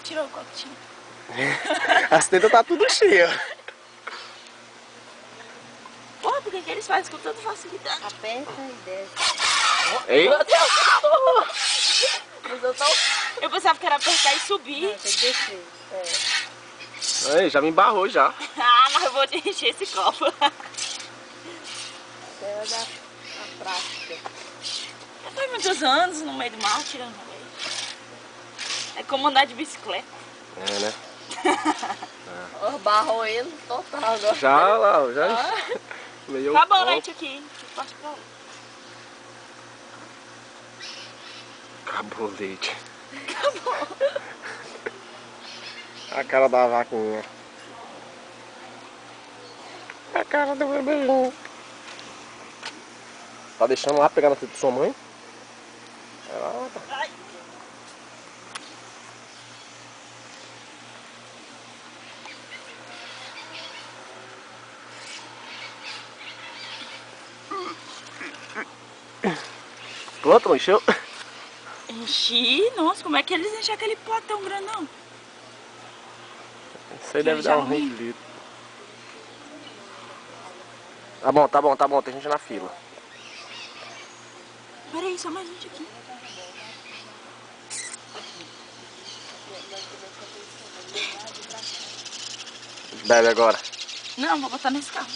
tirou o cotinho. As tendas tá tudo cheia. Porra, por que eles fazem com tanta facilidade? Aperta e desce. Ei. Meu Deus, eu pensava que era apertar e subir. Não, tem que descer. Ei, já me embarrou já. Ah, mas eu vou te encher esse copo. Era da prática. Já faz muitos anos no meio do mar tirando leite. É como andar de bicicleta. É, né? Barrou ele total agora. Já lá, já. Meio Acabou o leite aqui. Pode pra lá. Acabou o leite. Acabou. A cara da vaquinha. A cara do bebezinho. Tá deixando lá pegar na teta de sua mãe? Ai. Pronto, encheu? Enchi? Nossa, como é que eles enchem aquele pote tão grandão? Isso aí deve dar uns 20 litros. Tá bom, tá bom, tá bom. Tem gente na fila. Peraí, só mais gente aqui. Bebe agora. Não, vou botar nesse carro.